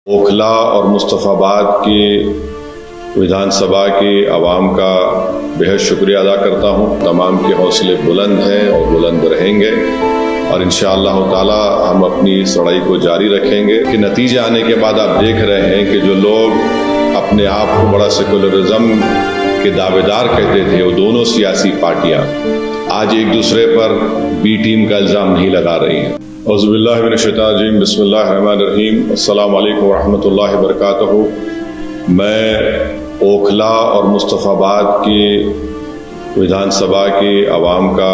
اوکھلا اور مصطفیٰ آباد کی ویدھان سبھا کی عوام کا بہت شکریہ ادا کرتا ہوں۔ تمام کے حوصلے بلند ہیں اور بلند رہیں گے، اور انشاءاللہ تعالی ہم اپنی اس لڑائی کو جاری رکھیں گے کہ نتیجے آنے کے بعد آپ دیکھ رہے ہیں کہ جو لوگ اپنے آپ کو بڑا سیکولرزم کے دعوے دار کہتے تھے، وہ دونوں سیاسی پارٹیاں آج ایک دوسرے پر بی ٹیم کا الزام نہیں لگا رہی ہیں۔ اعوذ باللہ من الشیطان الرجیم، بسم اللہ الرحمن الرحیم، السلام علیکم ورحمۃ اللہ وبرکاتہ۔ میں اوکھلا اور مصطفیٰ آباد کی ویدھان سبھا کی عوام کا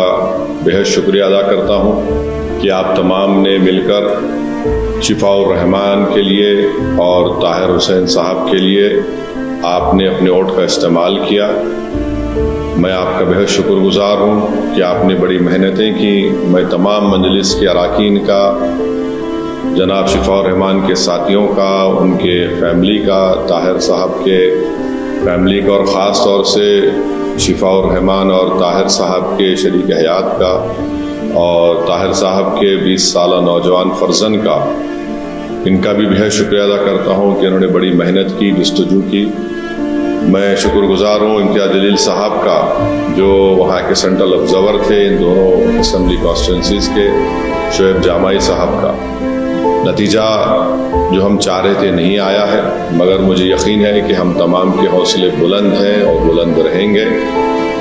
بہت شکریہ ادا کرتا ہوں کہ آپ تمام نے مل کر شفاء الرحمان کے لیے اور طاہر حسین صاحب کے لیے آپ نے اپنے ووٹ کا استعمال کیا۔ میں آپ کا بہت شکر گزار ہوں کہ آپ نے بڑی محنتیں کی۔ میں تمام مجلس کے اراکین کا، جناب شفاء الرحمان کے ساتھیوں کا، ان کے فیملی کا، طاہر صاحب کے فیملی کا، اور خاص طور سے شفاء الرحمان اور طاہر صاحب کے شریک حیات کا، اور طاہر صاحب کے 20 سالہ نوجوان فرزند کا، ان کا بھی بہت شکریہ ادا کرتا ہوں کہ انہوں نے بڑی محنت کی، جستجو کی۔ میں شکر گزار ہوں امتیاز جلیل صاحب کا، جو وہاں کے سینٹرل آبزرور تھے ان دونوں اسمبلی کانسٹیٹوئنسیز کے، شعیب جامعی صاحب کا۔ نتیجہ جو ہم چاہ رہے تھے نہیں آیا ہے، مگر مجھے یقین ہے کہ ہم تمام کے حوصلے بلند ہیں اور بلند رہیں گے،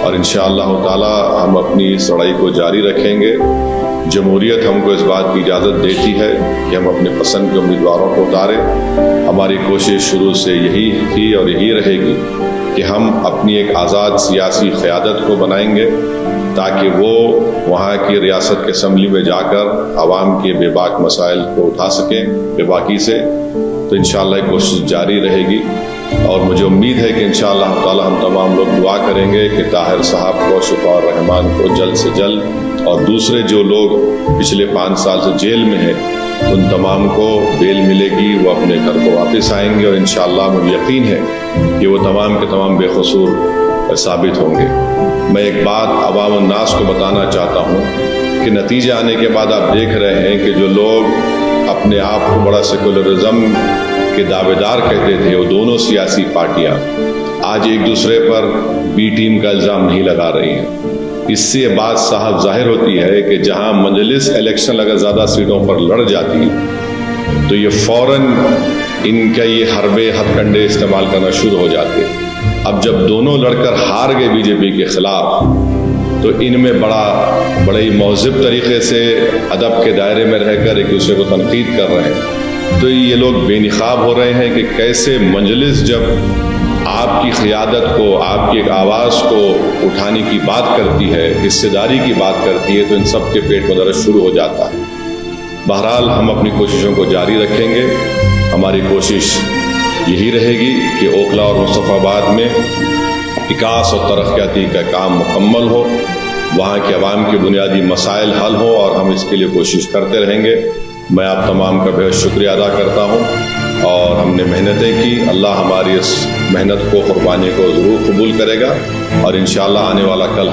اور انشاءاللہ تعالی ہم اپنی اس لڑائی کو جاری رکھیں گے۔ جمہوریت ہم کو اس بات کی اجازت دیتی ہے کہ ہم اپنے پسند کے امیدواروں کو اتاریں۔ ہماری کوشش شروع سے یہی تھی اور یہی رہے گی کہ ہم اپنی ایک آزاد سیاسی قیادت کو بنائیں گے، تاکہ وہ وہاں کی ریاست کے اسمبلی میں جا کر عوام کے بے باک مسائل کو اٹھا سکیں بے باکی سے۔ تو انشاءاللہ یہ کوشش جاری رہے گی، اور مجھے امید ہے کہ انشاءاللہ تعالی ہم تمام لوگ دعا کریں گے کہ طاہر صاحب کو، شفاء الرحمان کو جلد سے جلد، اور دوسرے جو لوگ پچھلے 5 سال سے جیل میں ہیں ان تمام کو بیل ملے گی، وہ اپنے گھر کو واپس آئیں گے، اور انشاءاللہ مجھے یقین ہے کہ وہ تمام کے تمام بے قصور ثابت ہوں گے۔ میں ایک بات عوام الناس کو بتانا چاہتا ہوں کہ نتیجے آنے کے بعد آپ دیکھ رہے ہیں کہ جو لوگ اپنے آپ کو بڑا سیکولرزم کے دعوے دار کہتے تھے، وہ دونوں سیاسی پارٹیاں آج ایک دوسرے پر بی ٹیم کا الزام نہیں لگا رہی ہیں۔ اس سے یہ بات صاحب ظاہر ہوتی ہے کہ جہاں مجلس الیکشن اگر زیادہ سیٹوں پر لڑ جاتی تو یہ فوراً ان کا یہ حربے ہتھ کنڈے استعمال کرنا شروع ہو جاتے۔ اب جب دونوں لڑ کر ہار گئے بی جے پی کے خلاف، تو ان میں بڑے مہذب طریقے سے ادب کے دائرے میں رہ کر ایک دوسرے کو تنقید کر رہے ہیں۔ تو یہ لوگ بے نقاب ہو رہے ہیں کہ کیسے مجلس جب آپ کی قیادت کو، آپ کی ایک آواز کو اٹھانے کی بات کرتی ہے، حصے داری کی بات کرتی ہے، تو ان سب کے پیٹ میں درد شروع ہو جاتا ہے۔ بہرحال ہم اپنی کوششوں کو جاری رکھیں گے۔ ہماری کوشش یہی رہے گی کہ اوکھلا اور مصطفیٰ آباد میں وکاس اور ترقیاتی کا کام مکمل ہو، وہاں کے عوام کے بنیادی مسائل حل ہوں، اور ہم اس کے لیے کوشش کرتے رہیں گے۔ میں آپ تمام کا بہت شکریہ ادا کرتا ہوں، اور ہم نے محنتیں کی۔ اللہ ہماری اس محنت کو، قربانی کو ضرور قبول کرے گا، اور انشاءاللہ آنے والا کل